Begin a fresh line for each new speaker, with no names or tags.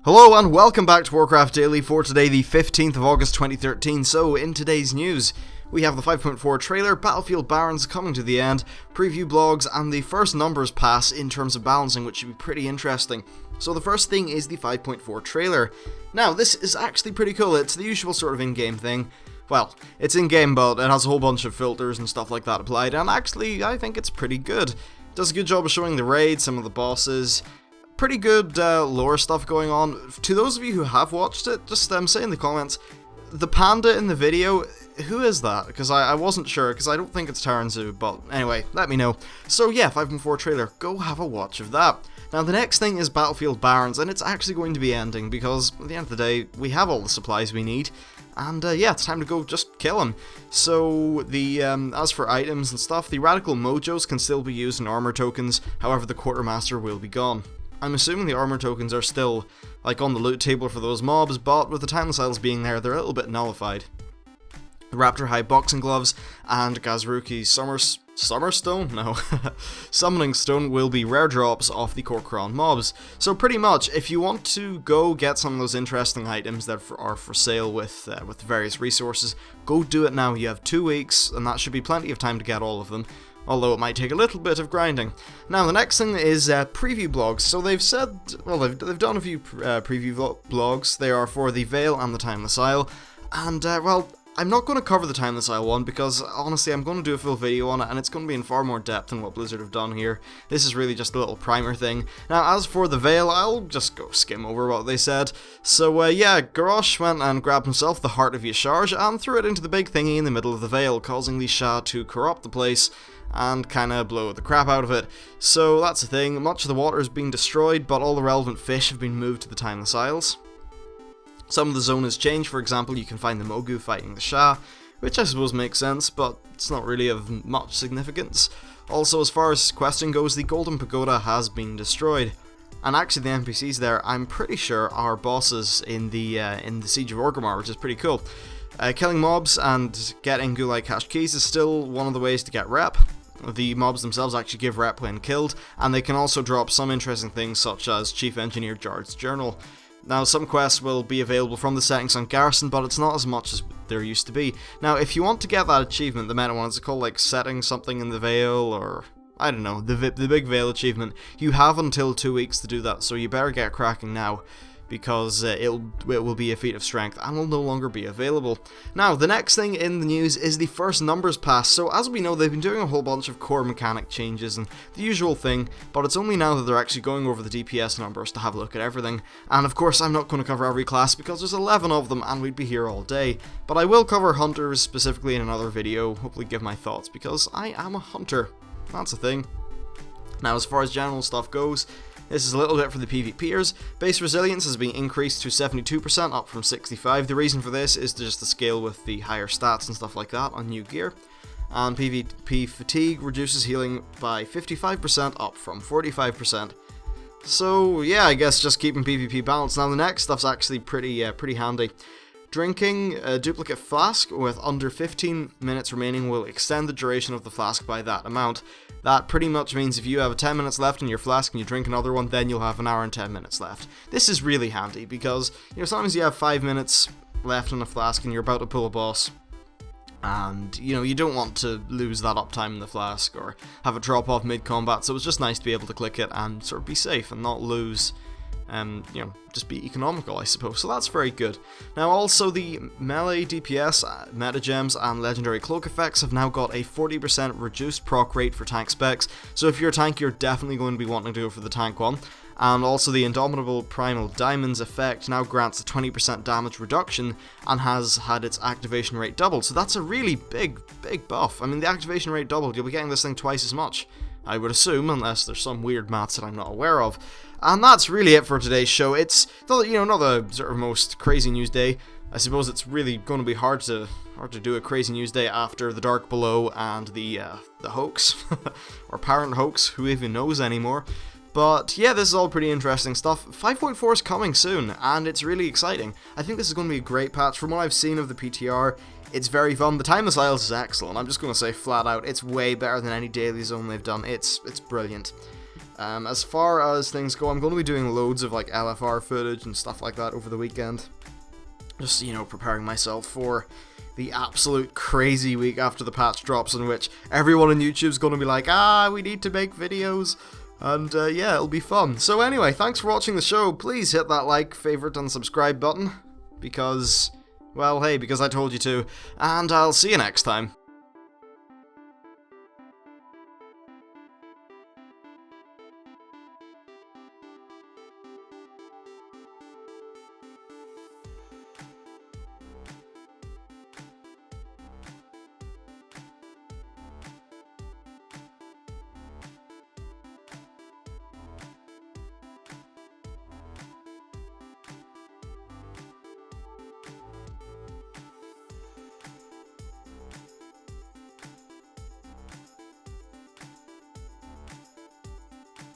Hello and welcome back to Warcraft Daily for today, the 15th of August 2013. So, in today's news, we have the 5.4 trailer, Battlefield Barrens coming to the end, preview blogs, and the first numbers pass in terms of balancing, which should be pretty interesting. So the first thing is the 5.4 trailer. Now, this is actually pretty cool. It's the usual sort of in-game thing. Well, it's in-game, but it has a whole bunch of filters and stuff like that applied, and actually, I think it's pretty good. It does a good job of showing the raids, some of the bosses. Pretty good lore stuff going on. To those of you who have watched it, just say in the comments, the panda in the video, who is that? Because I wasn't sure, because I don't think it's Taranzu, but anyway, let me know. So yeah, 5.4 trailer, go have a watch of that. Now the next thing is Battlefield Barrens, and it's actually going to be ending, because at the end of the day, we have all the supplies we need. And yeah, it's time to go just kill him. So the as for items and stuff, the radical mojos can still be used in armor tokens, however the quartermaster will be gone. I'm assuming the armor tokens are still, like, on the loot table for those mobs, but with the timeless isles being there, they're a little bit nullified. The Raptor High boxing gloves and Gazruki's Summer Stone? No. Summoning Stone will be rare drops off the Corcoran mobs. So pretty much, if you want to go get some of those interesting items that are for sale with various resources, go do it now. You have 2 weeks, and that should be plenty of time to get all of them. Although it might take a little bit of grinding. Now, the next thing is preview blogs. So they've said, well, they've done a few preview blogs. They are for the Veil and the Timeless Isle. And, well, I'm not going to cover the Timeless Isle one because, honestly, I'm going to do a full video on it, and it's going to be in far more depth than what Blizzard have done here. This is really just a little primer thing. Now, as for the Veil, I'll just go skim over what they said. So, yeah, Garrosh went and grabbed himself the Heart of Yasharj and threw it into the big thingy in the middle of the Veil, causing the Shah to corrupt the place and kinda blow the crap out of it. So that's the thing, much of the water is being destroyed, but all the relevant fish have been moved to the Timeless Isles. Some of the zone has changed. For example, you can find the Mogu fighting the Shah, which I suppose makes sense, but it's not really of much significance. Also, as far as questing goes, the Golden Pagoda has been destroyed. And actually the NPCs there, I'm pretty sure, are bosses in the Siege of Orgrimmar, which is pretty cool. Killing mobs and getting Gulai Cash keys is still one of the ways to get rep. The mobs themselves actually give rep when killed, and they can also drop some interesting things such as Chief Engineer Jard's Journal. Now, some quests will be available from the settings on Garrison, but it's not as much as there used to be. Now, if you want to get that achievement, the meta one, is it called like setting something in the Veil, or I don't know, the big Veil achievement, you have until 2 weeks to do that, so you better get cracking now, because it will be a feat of strength and will no longer be available. Now, the next thing in the news is the first numbers pass. So as we know, they've been doing a whole bunch of core mechanic changes and the usual thing, but it's only now that they're actually going over the DPS numbers to have a look at everything. And of course, I'm not going to cover every class because there's 11 of them and we'd be here all day, but I will cover hunters specifically in another video, hopefully give my thoughts, because I am a hunter. That's a thing. Now, as far as general stuff goes, this is a little bit for the PvPers. Base resilience has been increased to 72%, up from 65%. The reason for this is just to scale with the higher stats and stuff like that on new gear. And PvP fatigue reduces healing by 55%, up from 45%. So yeah, I guess just keeping PvP balanced. Now the next stuff's actually pretty handy. Drinking a duplicate flask with under 15 minutes remaining will extend the duration of the flask by that amount. That pretty much means if you have 10 minutes left in your flask and you drink another one, then you'll have an hour and 10 minutes left. This is really handy because, you know, sometimes you have 5 minutes left in a flask and you're about to pull a boss, and, you know, you don't want to lose that uptime in the flask or have it drop off mid-combat, so it's just nice to be able to click it and sort of be safe and not lose, you know, just be economical, I suppose. So that's very good. Now, also the melee DPS, metagems, and legendary cloak effects have now got a 40% reduced proc rate for tank specs. So if you're a tank, you're definitely going to be wanting to go for the tank one. And also the Indomitable Primal Diamonds effect now grants a 20% damage reduction and has had its activation rate doubled. So that's a really big buff. I mean, the activation rate doubled, you'll be getting this thing twice as much, I would assume, unless there's some weird maths that I'm not aware of. And that's really it for today's show. It's, you know, not the sort of most crazy news day. I suppose it's really going to be hard to do a crazy news day after the Dark Below and the hoax, or apparent hoax, who even knows anymore. But yeah, this is all pretty interesting stuff. 5.4 is coming soon, and it's really exciting. I think this is going to be a great patch. From what I've seen of the PTR, it's very fun. The Timeless Isles is excellent. I'm just going to say flat out, it's way better than any daily zone they've done. It's brilliant. As far as things go, I'm going to be doing loads of like LFR footage and stuff like that over the weekend. Just, you know, preparing myself for the absolute crazy week after the patch drops, in which everyone on YouTube's going to be like, we need to make videos. And yeah, it'll be fun. So anyway, thanks for watching the show. Please hit that like, favorite, and subscribe button. Because, well, hey, because I told you to. And I'll see you next time.